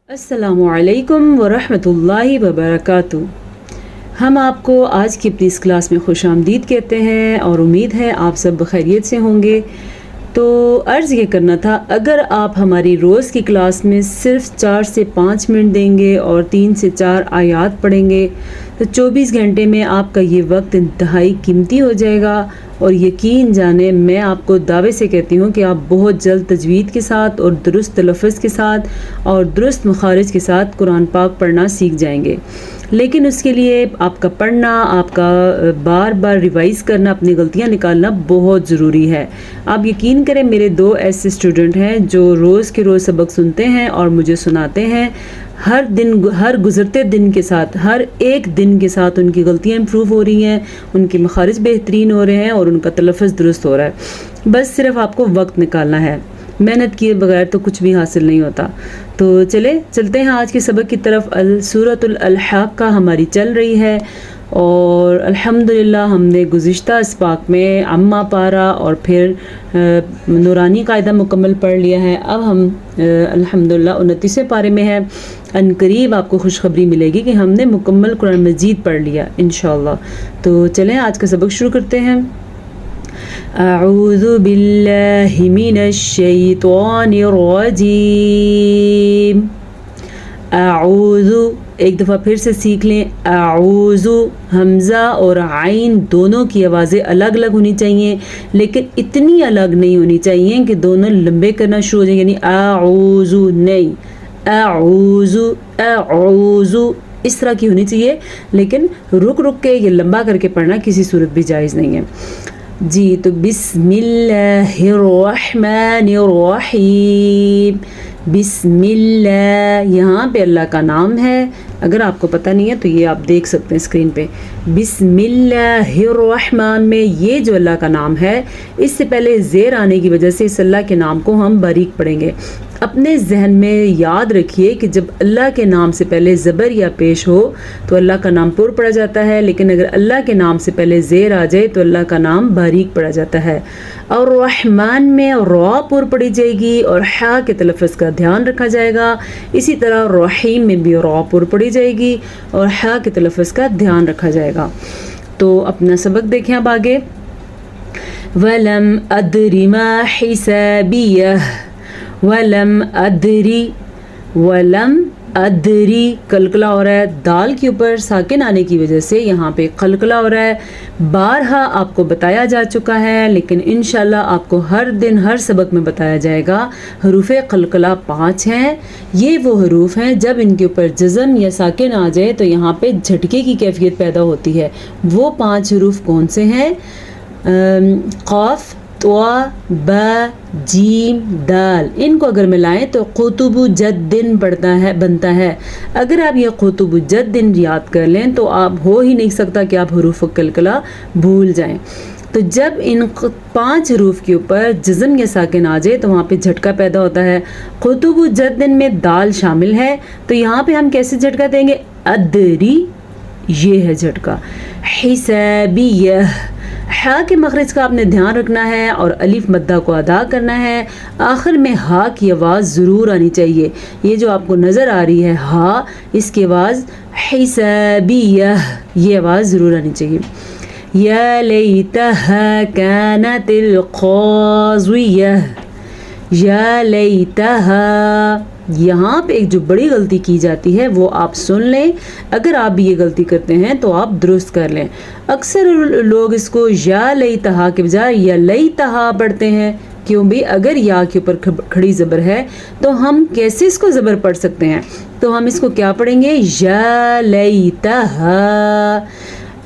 अस्सलामु अलैकुम वरहमतुल्लाहि वबरकातुहू। हम आपको आज की अपनी इस क्लास में खुश आमदीद कहते हैं और उम्मीद है आप सब खैरियत से होंगे। तो अर्ज़ ये करना था, अगर आप हमारी रोज़ की क्लास में सिर्फ 4 से 5 मिनट देंगे और 3 से 4 आयात पढ़ेंगे तो 24 घंटे में आपका ये वक्त इंतहाई कीमती हो जाएगा। और यकीन जाने मैं आपको दावे से कहती हूँ कि आप बहुत जल्द तजवीद के साथ और दुरुस्त तलफ़्फ़ुज़ के साथ और दुरुस्त मखारिज के साथ कुरान पाक पढ़ना सीख जाएंगे। लेकिन उसके लिए आपका पढ़ना, आपका बार बार रिवाइज़ करना, अपनी गलतियाँ निकालना बहुत ज़रूरी है। आप यकीन करें, मेरे 2 ऐसे स्टूडेंट हैं जो रोज़ के रोज़ सबक सुनते हैं और मुझे सुनाते हैं। हर दिन, हर गुज़रते दिन के साथ, हर एक दिन के साथ उनकी गलतियाँ इम्प्रूव हो रही हैं, उनके मखारिज बेहतरीन हो रहे हैं और उनका तलफ़्फ़ुज़ दुरुस्त हो रहा है। बस सिर्फ़ आपको वक्त निकालना है। मेहनत किए बगैर तो कुछ भी हासिल नहीं होता। तो चलते हैं आज के सबक की तरफ। सूरतुल अल-हाक़्क़ा हमारी चल रही है और अल्हम्दुलिल्लाह हमने गुज़िश्ता इसपाक में अम्मा पारा और फिर नूरानी कायदा मुकम्मल पढ़ लिया है। अब हम अल्हम्दुलिल्लाह 29वें पारे में है। अनकरीब आपको खुशखबरी मिलेगी कि हमने मुकम्मल कुरान मजीद पढ़ लिया इंशाअल्लाह। तो चलें आज का सबक शुरू करते हैं। अऊज़ु बिल्लाहि मिनश शैतानिर रजीम। अऊज़ु, एक दफ़ा फिर से सीख लें। अऊज़ु, हमज़ा और आइन दोनों की आवाज़ें अलग अलग होनी चाहिए, लेकिन इतनी अलग नहीं होनी चाहिए कि दोनों लंबे करना शुरू हो जाए, यानी अऊज़ु नहीं, अऊज़ु अऊज़ु इस तरह की होनी चाहिए। लेकिन रुक रुक के ये लंबा करके पढ़ना किसी सूरत भी जायज़ नहीं है जी। तो बिस्मिल्लाहिर्रहमानिर्रहीम। बिस्मिल्लाह, यहाँ पे अल्लाह का नाम है। अगर आपको पता नहीं है तो ये आप देख सकते हैं स्क्रीन पे। बिस्मिल्लाहिर्रहमान में ये जो अल्लाह का नाम है, इससे पहले ज़ेर आने की वजह से इस अल्लाह के नाम को हम बारीक पढ़ेंगे। अपने जहन में याद रखिए कि जब अल्लाह के नाम से पहले ज़बर या पेश हो तो अल्लाह का नाम पुर पढ़ा जाता है, लेकिन अगर अल्लाह के नाम से पहले ज़ेर आ जाए तो अल्लाह का नाम बारीक पढ़ा जाता है। और रहमान में रॉ पुर पढ़ी जाएगी और हा के तलफ़्फ़ुज़ का ध्यान रखा जाएगा। इसी तरह रहीम में भी रॉ पुर पढ़ी जाएगी और हा के तलफ़्फ़ुज़ का ध्यान रखा जाएगा। तो अपना सबक देखें अब आगे। वलम अदरी मा हिसाबियह। वलम अदरी, वलम अदरी कलकला हो रहा है, दाल के ऊपर साकिन आने की वजह से यहाँ पे कलकला हो रहा है। बारहा आपको बताया जा चुका है, लेकिन इंशाल्लाह आपको हर दिन हर सबक में बताया जाएगा। हरूफ़े कलकला 5 हैं। ये वो हरूफ हैं जब इनके ऊपर जज़म या साकिन आ जाए तो यहाँ पे झटके की कैफियत पैदा होती है। वो 5 हरूफ कौन से हैं? क़ाफ़, त्वा, बा, जीम, दाल। इनको अगर मिलाएं तो क़ुतुबु जद्दिन बनता है। अगर आप ये क़ुतुबु जद्दिन याद कर लें तो आप हो ही नहीं सकता कि आप हरूफ कलकला भूल जाएं। तो जब इन 5 हरूफ के ऊपर जज़म या साकिन आ जाए तो वहाँ पे झटका पैदा होता है। क़ुतुबु जद्दिन में दाल शामिल है, तो यहाँ पे हम कैसे झटका देंगे? अदरी, ये है झटका। हिसाबियह, हा के मखरज का आपने ध्यान रखना है और अलिफ मद्दा को अदा करना है। आखिर में हा की आवाज़ ज़रूर आनी चाहिए। ये जो आपको नज़र आ रही है हा, इसकी आवाज़ हिसाबियह, ये आवाज़ ज़रूर आनी चाहिए। या लैतहा कानतिल क़ाज़ियह। या लैतहा, यहाँ पे एक जो बड़ी गलती की जाती है वो आप सुन लें। अगर आप भी ये गलती करते हैं तो आप दुरुस्त कर लें। अक्सर लोग इसको या लैतहा के बजाय या लैतहा पढ़ते हैं। क्यों भी? अगर या के ऊपर खड़ी ज़बर है तो हम कैसे इसको ज़बर पढ़ सकते हैं? तो हम इसको क्या पढ़ेंगे? या लैतहा।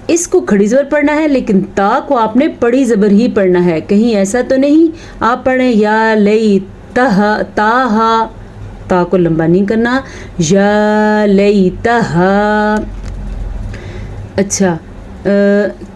इसको खड़ी ज़बर पढ़ना है, लेकिन ता को आपने पड़ी ज़बर ही पढ़ना है। कहीं ऐसा तो नहीं आप पढ़ें या लैतहा, ताहा, ता को लंबा नहीं करना। या लैतहा। अच्छा,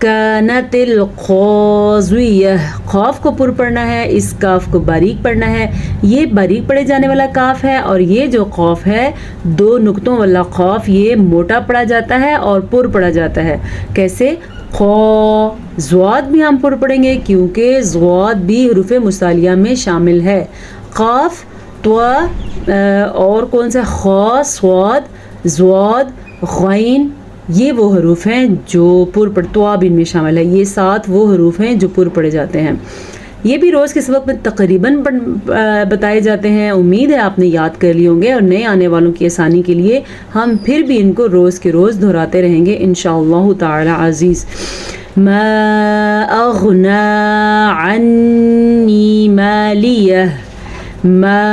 कानतिल क़ाज़ियह, क़ाफ़ को पुर पढ़ना है, इस काफ़ को बारीक पढ़ना है। ये बारीक पढ़े जाने वाला काफ़ है और ये जो क़ाफ़ है 2 नुक्तों वाला क़ाफ़, ये मोटा पढ़ा जाता है और पुर पढ़ा जाता है। कैसे? क़ा। ज़्वाद भी हम पुर पढ़ेंगे क्योंकि ज़्वाद भी हरूफ़े मुसालिया में शामिल है। क़ाफ़ تو اور کون سا؟ خا، صاد، ضاد، غین، یہ وہ حروف ہیں جو پر پڑھ، تو بھی ان میں شامل ہے. یہ 7 وہ حروف ہیں جو پر پڑھے جاتے ہیں. یہ بھی روز کے سبق میں تقریباً بتائے جاتے ہیں. امید ہے آپ نے یاد کر لیے ہوں گے، اور نئے آنے والوں کی آسانی کے لیے ہم پھر بھی ان کو روز کے روز دہراتے رہیں گے انشاءاللہ تعالی عزیز. ما اغنا عنی مالیہ، ما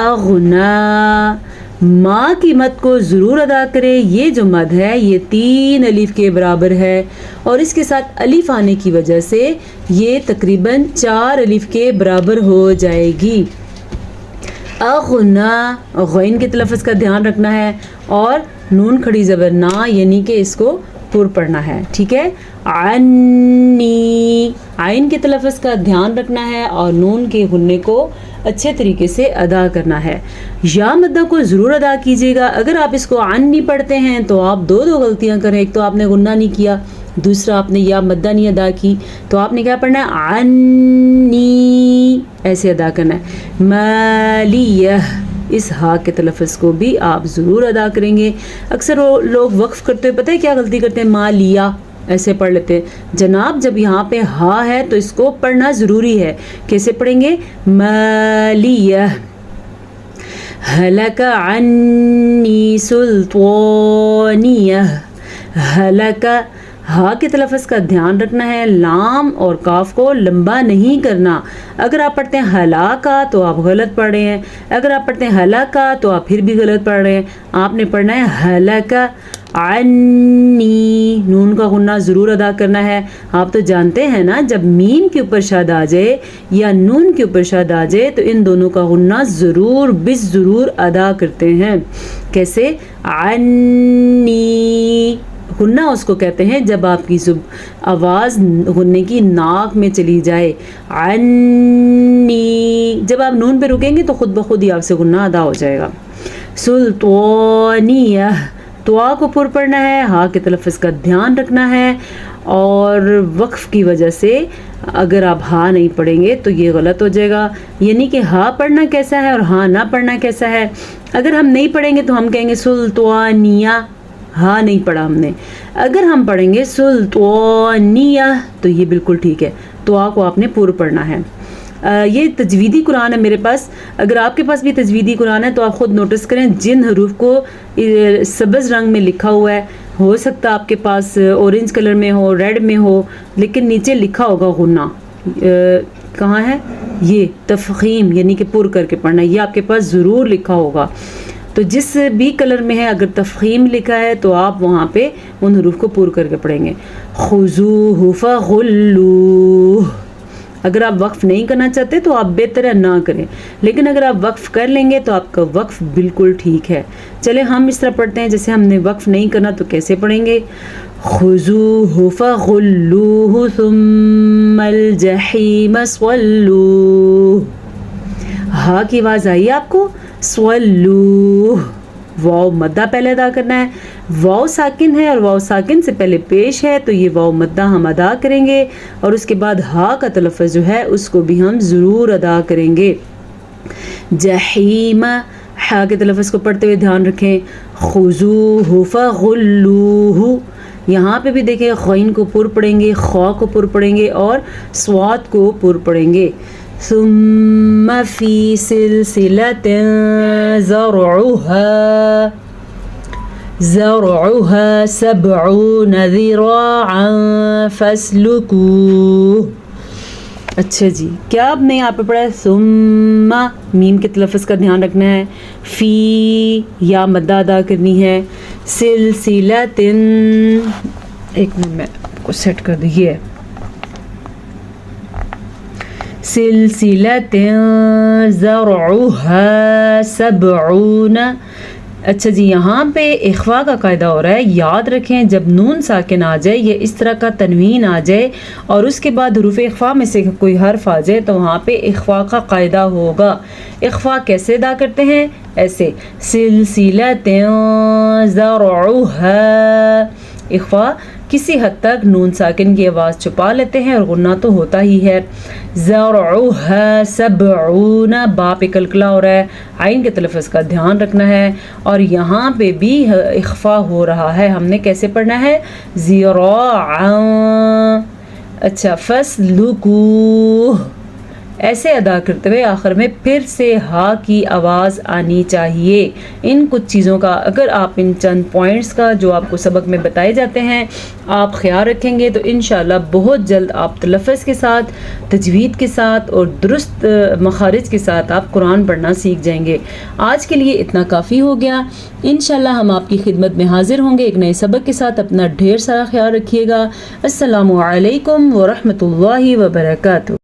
اغنا، ماں کی مد کو ضرور ادا کرے. یہ جو مد ہے یہ 3 الف کے برابر ہے، اور اس کے ساتھ الف آنے کی وجہ سے یہ تقریباً 4 الف کے برابر ہو جائے گی. اغنا، غین کے تلفظ کا دھیان رکھنا ہے، اور نون کھڑی زبر نا، یعنی کہ اس کو پر پڑھنا ہے. ٹھیک ہے. عنی، عین کے تلفظ کا دھیان رکھنا ہے اور نون کے غنّے کو اچھے طریقے سے ادا کرنا ہے. یا مدہ کو ضرور ادا کیجیے گا. اگر آپ اس کو عنی پڑھتے ہیں تو آپ دو غلطیاں کریں. ایک تو آپ نے غنّہ نہیں کیا، دوسرا آپ نے یا مدہ نہیں ادا کی. تو آپ نے کیا پڑھنا ہے؟ عنی، ایسے ادا کرنا ہے. مالیہ، اس ہا کے تلفظ کو بھی آپ ضرور ادا کریں گے. اکثر لوگ وقف کرتے ہوئے پتہ ہے کیا غلطی کرتے ہیں؟ مالیہ ایسے پڑھ لیتے ہیں. جناب جب یہاں پہ ہا ہے تو اس کو پڑھنا ضروری ہے. کیسے پڑھیں گے؟ مالیہ. ہلک عنی سلطانیہ، ہلک، ہا کے تلفظ کا دھیان رکھنا ہے. لام اور کاف کو لمبا نہیں کرنا. اگر آپ پڑھتے ہیں ہلاکا تو آپ غلط پڑھ رہے ہیں، اگر آپ پڑھتے ہیں ہلاکا تو آپ پھر بھی غلط پڑھ رہے ہیں. آپ نے پڑھنا ہے ہلکا عنی، نون کا غنّہ ضرور ادا کرنا ہے. آپ تو جانتے ہیں نا، جب میم کے اوپر شد آ جائے یا نون کے اوپر شد آ جائے تو ان دونوں کا غنّہ ضرور ضرور ادا کرتے ہیں. کیسے؟ عنی، غنّہ اس کو کہتے ہیں جب آپ کی آواز غنّے کی ناک میں چلی جائے. عنی، جب آپ نون پہ رکیں گے تو خود بخود ہی آپ سے غنّہ ادا ہو جائے گا. سلطانیہ، تو کو پر پڑھنا ہے، ہا کے تلفظ کا دھیان رکھنا ہے، اور وقف کی وجہ سے اگر آپ ہا نہیں پڑھیں گے تو یہ غلط ہو جائے گا. یعنی کہ ہا پڑھنا کیسا ہے اور ہا نہ پڑھنا کیسا ہے؟ اگر ہم نہیں پڑھیں گے تو ہم کہیں گے سلطانیہ، ہا نہیں پڑھا ہم نے. اگر ہم پڑھیں گے سلطانیہ تو یہ بالکل ٹھیک ہے. تو کو آپ نے پر پڑھنا ہے. یہ تجویدی قرآن ہے میرے پاس. اگر آپ کے پاس بھی تجویدی قرآن ہے تو آپ خود نوٹس کریں جن حروف کو سبز رنگ میں لکھا ہوا ہے، ہو سکتا آپ کے پاس اورنج کلر میں ہو، ریڈ میں ہو، لیکن نیچے لکھا ہوگا غنّہ. کہاں ہے؟ یہ تفخیم، یعنی کہ پر کر کے پڑھنا. یہ آپ کے پاس ضرور لکھا ہوگا. تو جس بھی کلر میں ہے اگر تفخیم لکھا ہے تو آپ وہاں پہ ان حروف کو پر کر کے پڑھیں گے. خذوہ فغلوہ. اگر آپ وقف نہیں کرنا چاہتے تو آپ بہتر ہے نہ کریں، لیکن اگر آپ وقف کر لیں گے تو آپ کا وقف بالکل ٹھیک ہے. چلے ہم اس طرح پڑھتے ہیں جیسے ہم نے وقف نہیں کرنا تو کیسے پڑھیں گے؟ خذوہ فغلوہ ثم الجحیم صلوہ. ہا کی آواز آئی آپ کو؟ صلوہ. واو مدہ پہلے ادا کرنا ہے. واو ساکن ہے اور واو ساکن سے پہلے پیش ہے تو یہ واو مدہ ہم ادا کریں گے، اور اس کے بعد ہا کا تلفظ جو ہے اس کو بھی ہم ضرور ادا کریں گے. جحیم، ہا کے تلفظ کو پڑھتے ہوئے دھیان رکھیں. خذوہ فغلوہ. یہاں پہ بھی دیکھیں غین کو پر پڑھیں گے، خا کو پر پڑھیں گے اور صاد کو پر پڑھیں گے. ثم فی سلسلۃ زرعها 70 ذراعا فاسلکوہ. اچھا جی، کیا آپ نے یہاں پہ پڑھا ہے؟ ثم، میم کے تلفظ کا دھیان رکھنا ہے. فی، یا مدہ ادا کرنی ہے. سلسلۃ، ایک منٹ میں آپ کو سیٹ کر دیجیے. سلسلۃ زرعها 70. اچھا جی، یہاں پہ اخفا کا قاعدہ ہو رہا ہے. یاد رکھیں جب نون ساکن آ جائے یا اس طرح کا تنوین آ جائے اور اس کے بعد حروف اخفا میں سے کوئی حرف آ جائے تو وہاں پہ اخفا کا قاعدہ ہوگا. اخفا کیسے ادا کرتے ہیں؟ ایسے سلسلۃ زرعها. اخفا کسی حد تک نون ساکن کی آواز چھپا لیتے ہیں اور غنہ تو ہوتا ہی ہے. زرعها سبعون، با پہ کلکلا ہو رہا ہے، عین کے تلفظ کا دھیان رکھنا ہے. اور یہاں پہ بھی اخفا ہو رہا ہے. ہم نے کیسے پڑھنا ہے؟ زراعا. اچھا، فسلکوہ ایسے ادا کرتے ہوئے آخر میں پھر سے ہا کی آواز آنی چاہیے. ان کچھ چیزوں کا اگر آپ ان چند پوائنٹس کا جو آپ کو سبق میں بتائے جاتے ہیں آپ خیال رکھیں گے تو انشاءاللہ بہت جلد آپ تلفظ کے ساتھ، تجوید کے ساتھ اور درست مخارج کے ساتھ آپ قرآن پڑھنا سیکھ جائیں گے. آج کے لیے اتنا کافی ہو گیا. انشاءاللہ ہم آپ کی خدمت میں حاضر ہوں گے ایک نئے سبق کے ساتھ. اپنا ڈھیر سارا خیال رکھیے گا. السلام علیکم ورحمۃ اللہ وبرکاتہ.